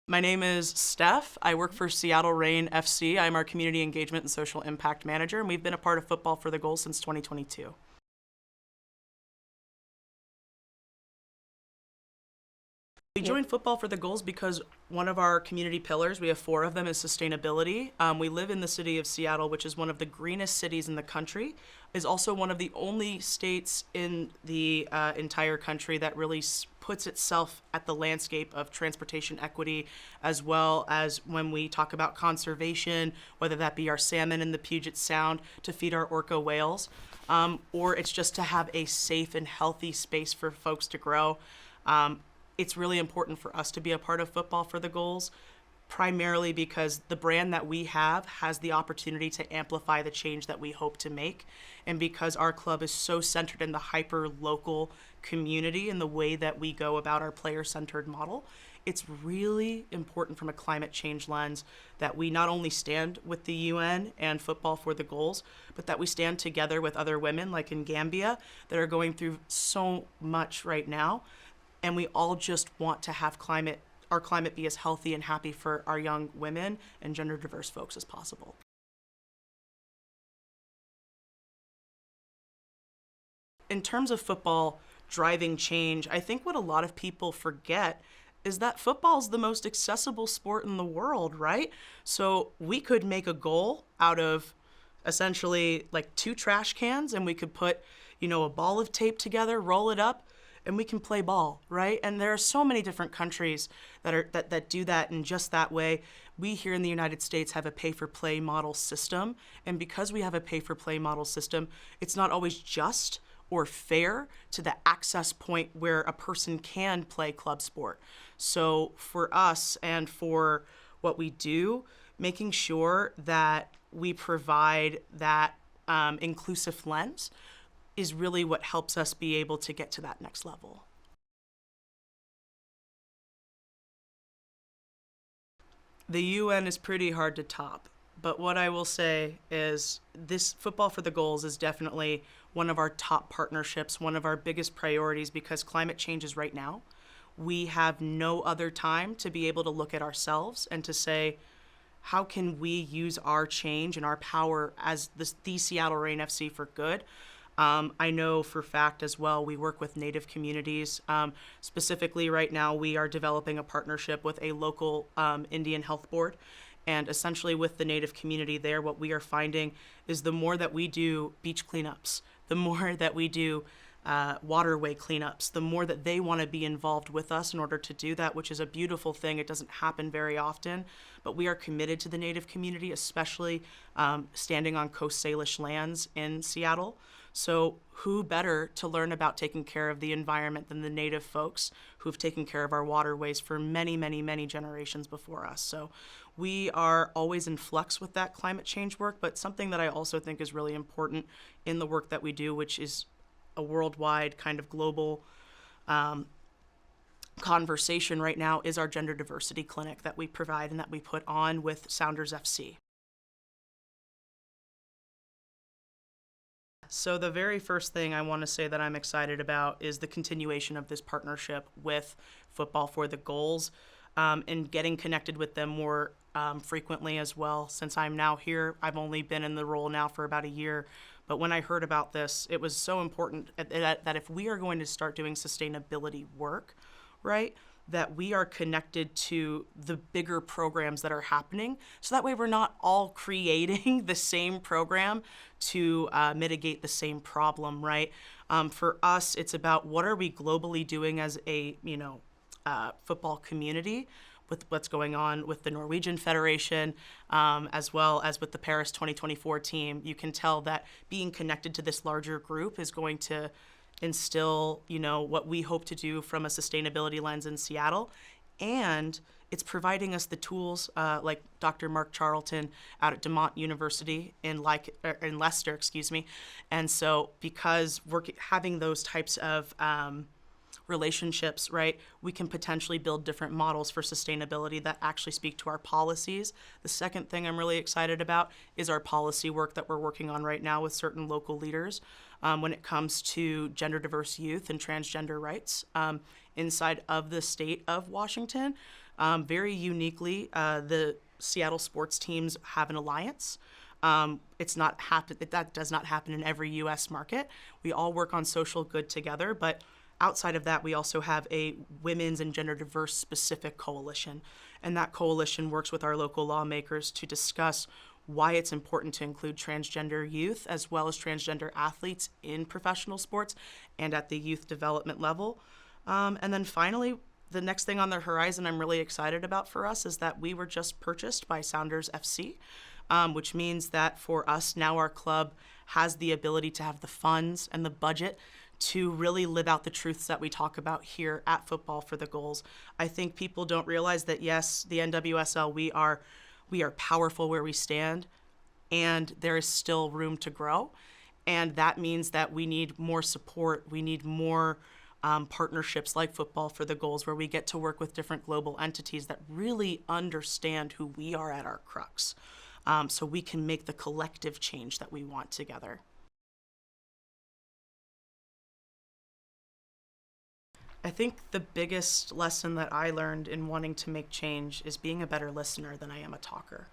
My name is Steph. I work for Seattle Reign FC. I'm our Community Engagement and Social Impact Manager, and we've been a part of Football for the Goals since 2022. We joined Football for the Goals because one of our community pillars, we have 4 of them, is sustainability. We live in the city of Seattle, which is one of the greenest cities in the country, is also one of the only states in the entire country that really puts itself at the landscape of transportation equity, as well as when we talk about conservation, whether that be our salmon in the Puget Sound to feed our orca whales, or it's just to have a safe and healthy space for folks to grow. It's really important for us to be a part of Football for the Goals, primarily because the brand that we have has the opportunity to amplify the change that we hope to make. And because our club is so centered in the hyper-local community and the way that we go about our player-centered model, it's really important from a climate change lens that we not only stand with the UN and Football for the Goals, but that we stand together with other women like in Gambia that are going through so much right now. And we all just want to have our climate be as healthy and happy for our young women and gender diverse folks as possible. In terms of football driving change, I think what a lot of people forget is that football is the most accessible sport in the world, right? So we could make a goal out of essentially like 2 trash cans, and we could put, a ball of tape together, roll it up, and we can play ball, right? And there are so many different countries that do that in just that way. We here in the United States have a pay-for-play model system, and because we have a pay-for-play model system, it's not always just or fair to the access point where a person can play club sport. So for us and for what we do, making sure that we provide that inclusive lens is really what helps us be able to get to that next level. The UN is pretty hard to top, but what I will say is this Football for the Goals is definitely one of our top partnerships, one of our biggest priorities, because climate change is right now. We have no other time to be able to look at ourselves and to say, how can we use our change and our power as the Seattle Reign FC for good? I know for fact as well, we work with Native communities. Specifically right now, we are developing a partnership with a local Indian health board. And essentially with the Native community there, what we are finding is the more that we do beach cleanups, the more that we do waterway cleanups, the more that they want to be involved with us in order to do that, which is a beautiful thing. It doesn't happen very often, but we are committed to the Native community, especially standing on Coast Salish lands in Seattle. So who better to learn about taking care of the environment than the Native folks who've taken care of our waterways for many, many, many generations before us. So we are always in flux with that climate change work, but something that I also think is really important in the work that we do, which is a worldwide kind of global conversation right now, is our gender diversity clinic that we provide and that we put on with Sounders FC. So the very first thing I want to say that I'm excited about is the continuation of this partnership with Football for the Goals, and getting connected with them more frequently as well. Since I'm now here, I've only been in the role now for about a year, but when I heard about this, it was so important that if we are going to start doing sustainability work, right, that we are connected to the bigger programs that are happening, so that way we're not all creating the same program to mitigate the same problem, right? For us, it's about what are we globally doing as a football community with what's going on with the Norwegian Federation, as well as with the Paris 2024 team. You can tell that being connected to this larger group is going to instill, what we hope to do from a sustainability lens in Seattle. And it's providing us the tools, like Dr. Mark Charlton out at DeMont University in Leicester, And so because we're having those types of relationships, right, we can potentially build different models for sustainability that actually speak to our policies. The second thing I'm really excited about is our policy work that we're working on right now with certain local leaders when it comes to gender diverse youth and transgender rights inside of the state of Washington. Very uniquely, the Seattle sports teams have an alliance. That does not happen in every U.S. market. We all work on social good together, but outside of that, we also have a women's and gender diverse specific coalition. And that coalition works with our local lawmakers to discuss why it's important to include transgender youth as well as transgender athletes in professional sports and at the youth development level. And then finally, the next thing on the horizon I'm really excited about for us is that we were just purchased by Sounders FC, which means that for us now our club has the ability to have the funds and the budget to really live out the truths that we talk about here at Football for the Goals. I think people don't realize that, yes, the NWSL, we are powerful where we stand, and there is still room to grow. And that means that we need more support. We need more partnerships like Football for the Goals, where we get to work with different global entities that really understand who we are at our crux, so we can make the collective change that we want together. I think the biggest lesson that I learned in wanting to make change is being a better listener than I am a talker.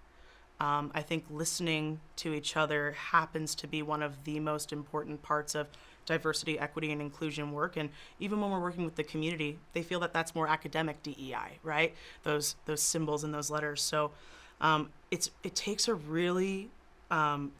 I think listening to each other happens to be one of the most important parts of diversity, equity, and inclusion work. And even when we're working with the community, they feel that that's more academic DEI, right? Those symbols and those letters. So it takes a really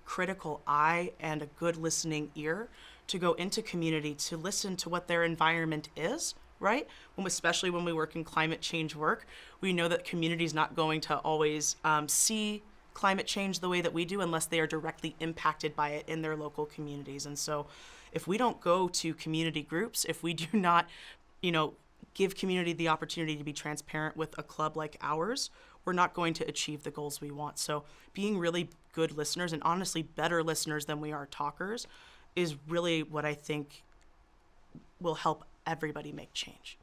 critical eye and a good listening ear to go into community to listen to what their environment is, right? Especially when we work in climate change work, we know that community is not going to always see climate change the way that we do unless they are directly impacted by it in their local communities. And so if we don't go to community groups, if we do not, give community the opportunity to be transparent with a club like ours, we're not going to achieve the goals we want. So being really good listeners, and honestly better listeners than we are talkers, is really what I think will help everybody make change.